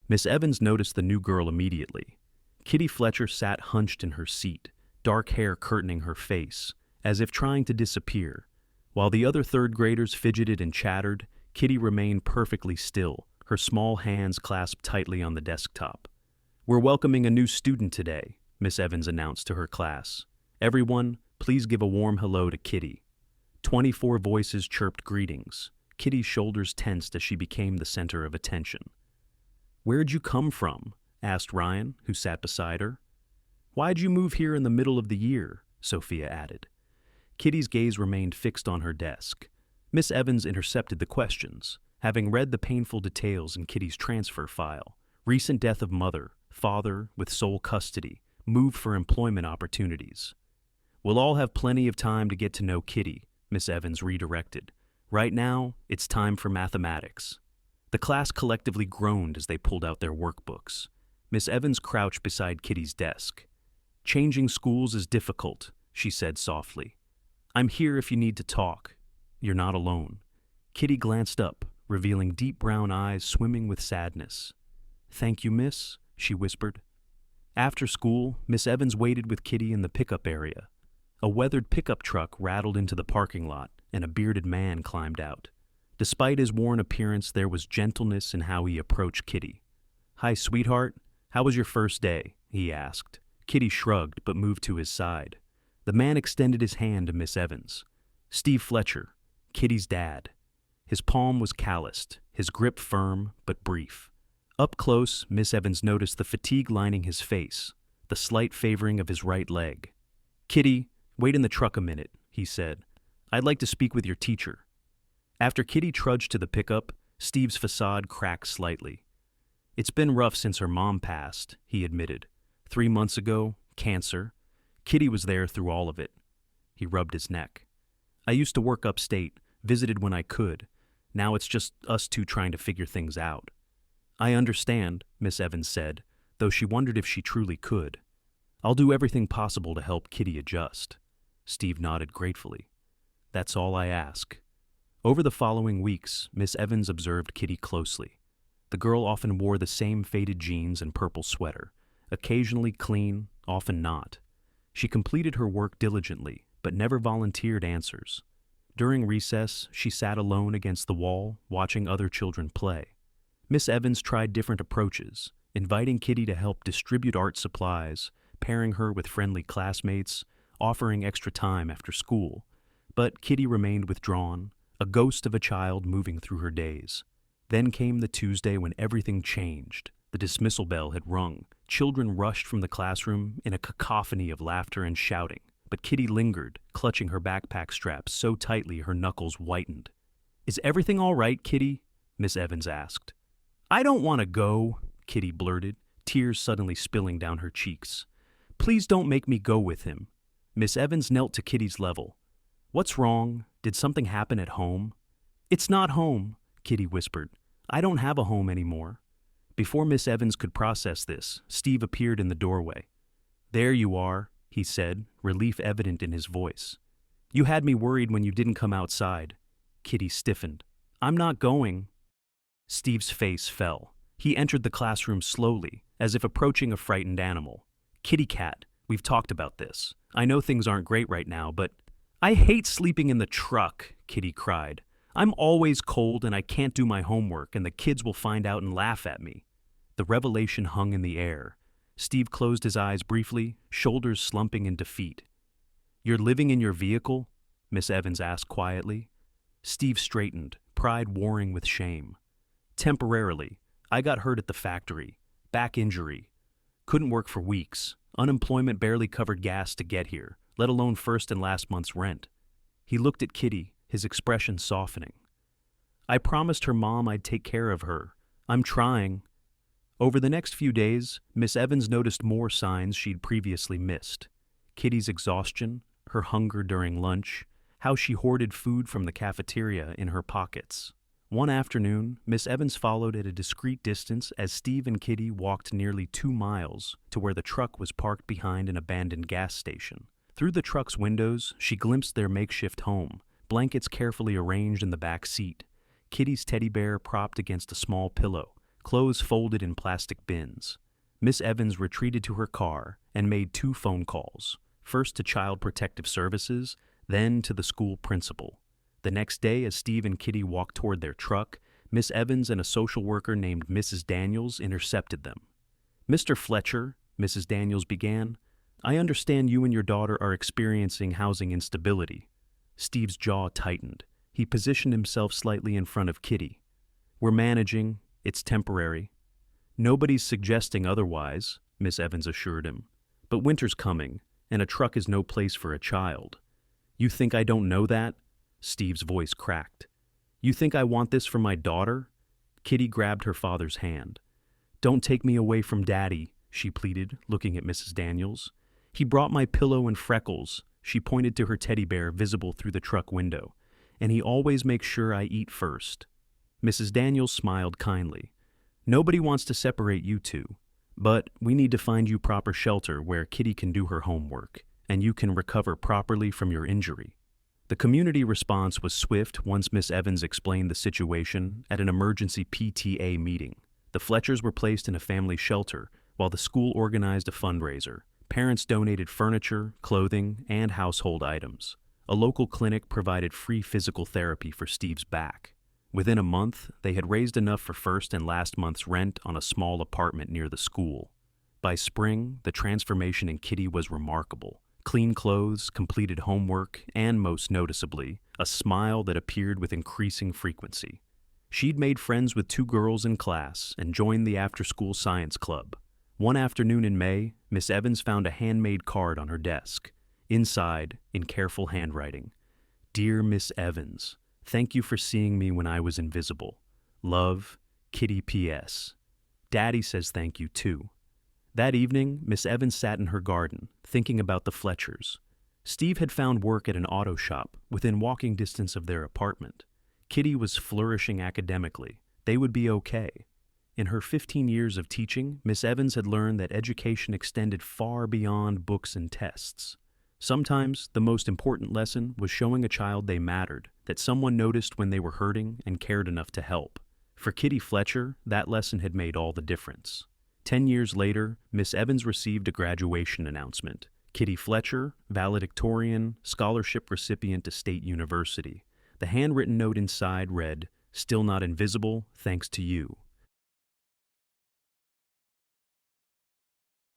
Miss Evans noticed the new girl immediately. Kitty Fletcher sat hunched in her seat, dark hair curtaining her face, as if trying to disappear. While the other third graders fidgeted and chattered, Kitty remained perfectly still, her small hands clasped tightly on the desktop. "We're welcoming a new student today," Miss Evans announced to her class. "Everyone, please give a warm hello to Kitty." 24 voices chirped greetings. Kitty's shoulders tensed as she became the center of attention. "Where'd you come from?" asked Ryan, who sat beside her. "Why'd you move here in the middle of the year?" Sophia added. Kitty's gaze remained fixed on her desk. Miss Evans intercepted the questions, having read the painful details in Kitty's transfer file. Recent death of mother, father with sole custody, moved for employment opportunities. "We'll all have plenty of time to get to know Kitty," Miss Evans redirected. "Right now, it's time for mathematics." The class collectively groaned as they pulled out their workbooks. Miss Evans crouched beside Kitty's desk. "Changing schools is difficult," she said softly. "I'm here if you need to talk. You're not alone." Kitty glanced up, revealing deep brown eyes swimming with sadness. "Thank you, miss," she whispered. After school, Miss Evans waited with Kitty in the pickup area. A weathered pickup truck rattled into the parking lot, and a bearded man climbed out. Despite his worn appearance, there was gentleness in how he approached Kitty. "Hi, sweetheart. How was your first day?" he asked. Kitty shrugged but moved to his side. The man extended his hand to Miss Evans. "Steve Fletcher, Kitty's dad." His palm was calloused, his grip firm but brief. Up close, Miss Evans noticed the fatigue lining his face, the slight favoring of his right leg. "Kitty, wait in the truck a minute," he said. "I'd like to speak with your teacher." After Kitty trudged to the pickup, Steve's facade cracked slightly. "It's been rough since her mom passed," he admitted. 3 months ago, cancer. Kitty was there through all of it." He rubbed his neck. "I used to work upstate, visited when I could. Now it's just us two trying to figure things out." "I understand," Miss Evans said, though she wondered if she truly could. "I'll do everything possible to help Kitty adjust." Steve nodded gratefully. "That's all I ask." Over the following weeks, Miss Evans observed Kitty closely. The girl often wore the same faded jeans and purple sweater, occasionally clean, often not. She completed her work diligently, but never volunteered answers. During recess, she sat alone against the wall, watching other children play. Miss Evans tried different approaches, inviting Kitty to help distribute art supplies, pairing her with friendly classmates, offering extra time after school. But Kitty remained withdrawn, a ghost of a child moving through her days. Then came the Tuesday when everything changed. The dismissal bell had rung. Children rushed from the classroom in a cacophony of laughter and shouting, but Kitty lingered, clutching her backpack straps so tightly her knuckles whitened. "Is everything all right, Kitty?" Miss Evans asked. "I don't want to go," Kitty blurted, tears suddenly spilling down her cheeks. "Please don't make me go with him." Miss Evans knelt to Kitty's level. "What's wrong? Did something happen at home?" "It's not home," Kitty whispered. "I don't have a home anymore." Before Miss Evans could process this, Steve appeared in the doorway. "There you are," he said, relief evident in his voice. "You had me worried when you didn't come outside." Kitty stiffened. "I'm not going." Steve's face fell. He entered the classroom slowly, as if approaching a frightened animal. "Kitty cat, we've talked about this. I know things aren't great right now, but—" "I hate sleeping in the truck," Kitty cried. "I'm always cold and I can't do my homework and the kids will find out and laugh at me." The revelation hung in the air. Steve closed his eyes briefly, shoulders slumping in defeat. "You're living in your vehicle?" Miss Evans asked quietly. Steve straightened, pride warring with shame. "Temporarily. I got hurt at the factory. Back injury. Couldn't work for weeks. Unemployment barely covered gas to get here, let alone first and last month's rent." He looked at Kitty, his expression softening. "I promised her mom I'd take care of her. I'm trying." Over the next few days, Miss Evans noticed more signs she'd previously missed. Kitty's exhaustion, her hunger during lunch, how she hoarded food from the cafeteria in her pockets. One afternoon, Miss Evans followed at a discreet distance as Steve and Kitty walked nearly 2 miles to where the truck was parked behind an abandoned gas station. Through the truck's windows, she glimpsed their makeshift home, blankets carefully arranged in the back seat, Kitty's teddy bear propped against a small pillow, clothes folded in plastic bins. Miss Evans retreated to her car and made 2 phone calls, first to Child Protective Services, then to the school principal. The next day, as Steve and Kitty walked toward their truck, Miss Evans and a social worker named Mrs. Daniels intercepted them. "Mr. Fletcher," Mrs. Daniels began, "I understand you and your daughter are experiencing housing instability." Steve's jaw tightened. He positioned himself slightly in front of Kitty. "We're managing. It's temporary." "Nobody's suggesting otherwise," Miss Evans assured him. "But winter's coming, and a truck is no place for a child." "You think I don't know that?" Steve's voice cracked. "You think I want this for my daughter?" Kitty grabbed her father's hand. "Don't take me away from Daddy," she pleaded, looking at Mrs. Daniels. "He brought my pillow and Freckles," she pointed to her teddy bear visible through the truck window, "and he always makes sure I eat first." Mrs. Daniels smiled kindly. "Nobody wants to separate you two, but we need to find you proper shelter where Kitty can do her homework, and you can recover properly from your injury." The community response was swift once Miss Evans explained the situation at an emergency PTA meeting. The Fletchers were placed in a family shelter while the school organized a fundraiser. Parents donated furniture, clothing, and household items. A local clinic provided free physical therapy for Steve's back. Within a month, they had raised enough for first and last month's rent on a small apartment near the school. By spring, the transformation in Kitty was remarkable. Clean clothes, completed homework, and most noticeably, a smile that appeared with increasing frequency. She'd made friends with 2 girls in class and joined the after-school science club. One afternoon in May, Miss Evans found a handmade card on her desk. Inside, in careful handwriting, "Dear Miss Evans, thank you for seeing me when I was invisible. Love, Kitty P.S. Daddy says thank you too." That evening, Miss Evans sat in her garden, thinking about the Fletchers. Steve had found work at an auto shop within walking distance of their apartment. Kitty was flourishing academically. They would be okay. In her 15 years of teaching, Miss Evans had learned that education extended far beyond books and tests. Sometimes, the most important lesson was showing a child they mattered, that someone noticed when they were hurting and cared enough to help. For Kitty Fletcher, that lesson had made all the difference. 10 years later, Miss Evans received a graduation announcement. Kitty Fletcher, valedictorian, scholarship recipient to State University. The handwritten note inside read, "Still not invisible, thanks to you."